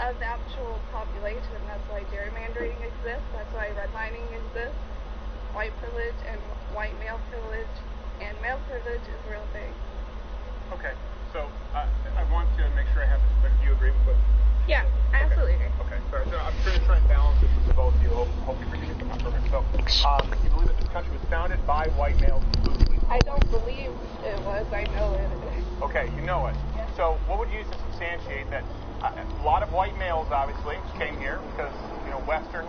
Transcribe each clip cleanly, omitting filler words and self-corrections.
of the actual population. That's why gerrymandering exists. That's why redlining exists. White privilege and white male privilege and male privilege is a real thing. Okay, so I want to make sure I have this, but do you agree with what? Yeah, I absolutely agree. Okay, sorry. So I'm trying to try and balance this with the both of you. Hopefully we can get the confirmation. So, you believe that this country was founded by white males exclusively? I don't believe it was. I know it is. Okay, you know it. Yeah. So what would you use to substantiate that a lot of white males obviously came here because, you know, Western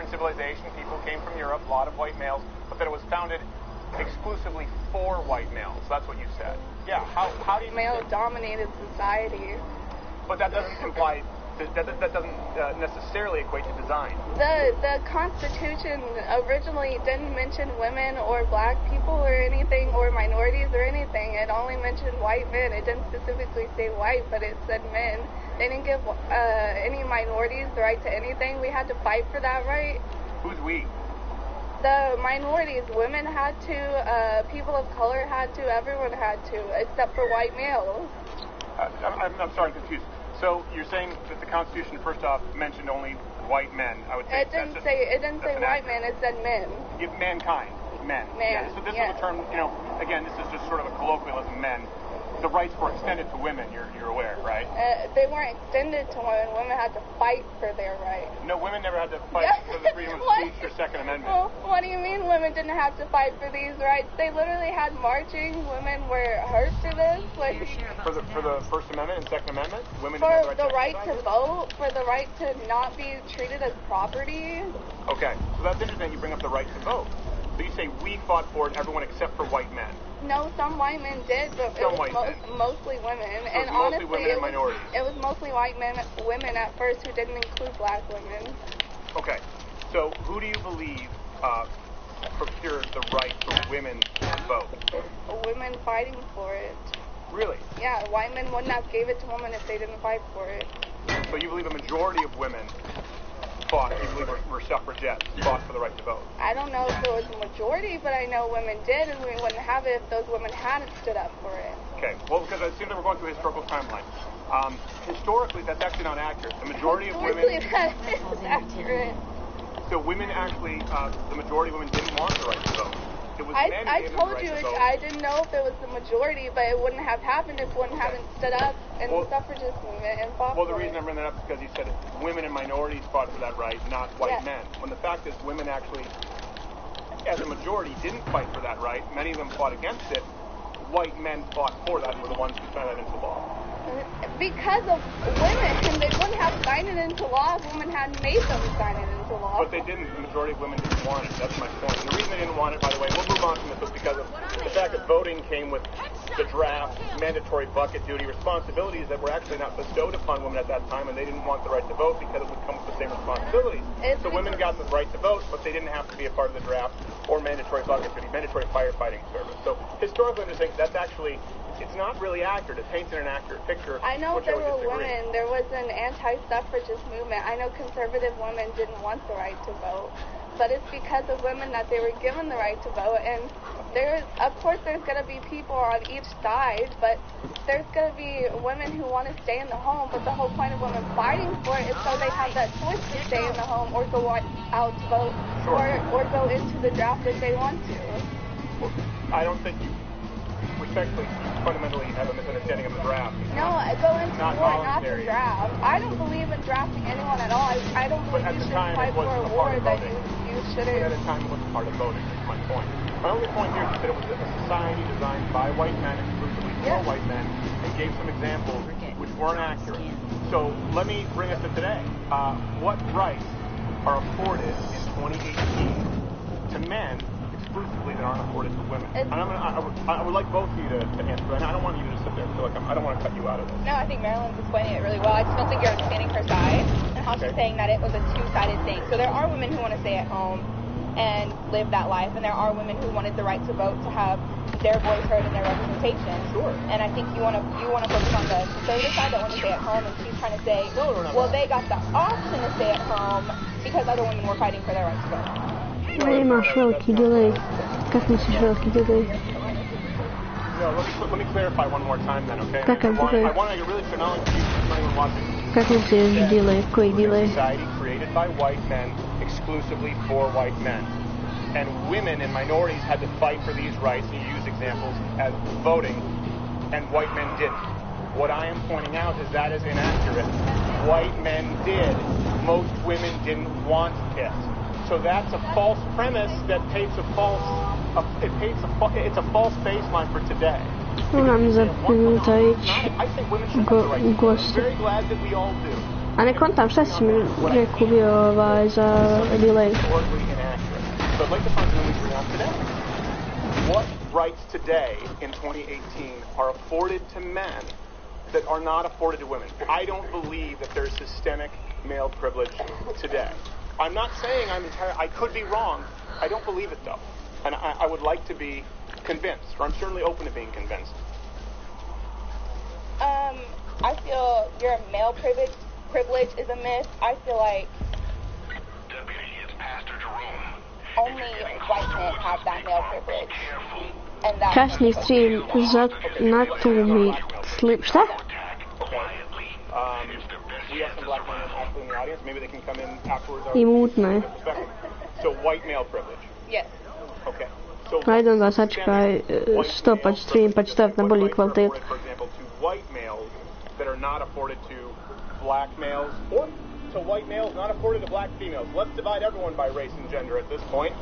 civilization, people came from Europe, a lot of white males, but that it was founded exclusively for white males. That's what you said. Yeah, how do you... Male-dominated society. But that doesn't imply... That doesn't necessarily equate to design. The Constitution originally didn't mention women or black people or anything, or minorities or anything. It only mentioned white men. It didn't specifically say white, but it said men. They didn't give any minorities the right to anything. We had to fight for that right. Who's we? The minorities. Women had to, people of color had to, everyone had to, except for white males. I'm sorry, I'm confused. So you're saying that the Constitution, first off, mentioned only white men. I would say it didn't say white men. It said men. Mankind, men. Man. Yeah, so this is a term. You know, again, this is just sort of a colloquialism. Men. The rights were extended to women. You're aware, right? They weren't extended to women. Women had to fight for their rights. No, women never had to fight for the freedom of speech or Second Amendment. Well, what do you mean women didn't have to fight for these rights? They literally had marching. Women were hurt for this. Like, for the First Amendment and Second Amendment, women for didn't have the right to vote, for the right to not be treated as property. Okay, so that's interesting. You bring up the right to vote. So you say we fought for it, everyone except for white men. No, some white men did, but it was mostly women. So and mostly honestly, women and minorities. It was mostly women at first who didn't include black women. Okay, so who do you believe procured the right for women to vote? Women fighting for it. Really? Yeah, white men wouldn't have gave it to women if they didn't fight for it. So you believe a majority of women fought, you believe were suffragettes, fought for the right to vote? I don't know if it was a majority, but I know women did, and we wouldn't have it if those women hadn't stood up for it. Okay, well, because it seems like we're going through a historical timeline. Historically, that's actually not accurate. The majority of women... Historically, that is accurate. So women actually, the majority of women didn't want the right to vote. It was men who I gave them told the right you, to vote. I didn't know if it was the majority, but it wouldn't have happened if women hadn't stood up in the suffragist movement and fought for it. Well, the reason I bring that up is because you said women and minorities fought for that right, not white men. When the fact is women actually, as a majority, didn't fight for that right. Many of them fought against it. White men fought for that and were the ones who signed that into law. Because of women, and they wouldn't have signed it into law if women hadn't made them sign it into law. But they didn't. The majority of women didn't want it. That's my point. And the reason they didn't want it, by the way, we'll move on from this, was because of the fact that voting came with the draft, mandatory bucket duty, responsibilities that were actually not bestowed upon women at that time, and they didn't want the right to vote because it would come with the same responsibilities. So women got the right to vote, but they didn't have to be a part of the draft or mandatory bucket duty, mandatory firefighting service. So historically, I just think that's actually, it's not really accurate. It paints an inaccurate picture. I know there were women. There was an anti-suffragist movement. I know conservative women didn't want the right to vote, but it's because of women that they were given the right to vote. And of course, there's going to be people on each side, but there's going to be women who want to stay in the home. But the whole point of women fighting for it is so they have that choice to stay in the home or go out to vote, or go into the draft if they want to. Well, I don't think you. Respectfully, fundamentally have a misunderstanding of the draft. No, go into war, not the voluntary. draft. I don't believe in drafting anyone at all. I don't believe you should fight for a war that you shouldn't. But at the time, it wasn't part of voting, is my point. My only point here is that it was a society designed by white men, exclusively for white men, and gave some examples which weren't accurate. So let me bring us to today. What rights are afforded in 2018 to men exclusively that aren't afforded to women? And I would like both of you to answer, and I don't want you to just sit there and feel like I don't want to cut you out of this. No, I think Marilyn's explaining it really well. I just don't think you're understanding her side and how she's saying that it was a two-sided thing. So there are women who want to stay at home and live that life, and there are women who wanted the right to vote, to have their voice heard and their representation. Sure. And I think you want to focus on the conservative side that want to stay at home, and she's trying to say, well, they got the option to stay at home because other women were fighting for their right to vote. Nie ma szeroki delay. Jak myślisz, szeroki delay? No, let me clarify one more time then, okay? Tak, I want to make it really clear, not only for you, but anyone watching. Как мыслишь, делай, какой делай? Society created by white men, exclusively for white men. And women and minorities had to fight for these rights, and you use examples as voting, and white men didn't. What I am pointing out is that is inaccurate. White men did. Most women didn't want it. So that's a false premise that paints a false, it's a false baseline for today. Mam zapytać gości. I'm very glad that we all do. A ne kontam šta si mi rekao bio za delay. But I'd like to fundamentally agree on today. What rights today in 2018 are afforded to men that are not afforded to women? I don't believe that there's systemic male privilege today. I'm not saying I could be wrong. I don't believe it though. And I would like to be convinced, or I'm certainly open to being convinced. I feel your male privilege is a myth. I feel like only white men have that male privilege. And that Kasni stream na tu mi slip. Šta? We have some black men actually in the audience. Maybe they can come in afterwards. I mutno je. So white male privilege. Yes. Okay. So Ajde onda sačekaj, stopać stream pa ću staviti na bolji kvalitet. For example, to white males that are not afforded to black males, or to white males not afforded to black females. Let's divide everyone by race and gender at this point.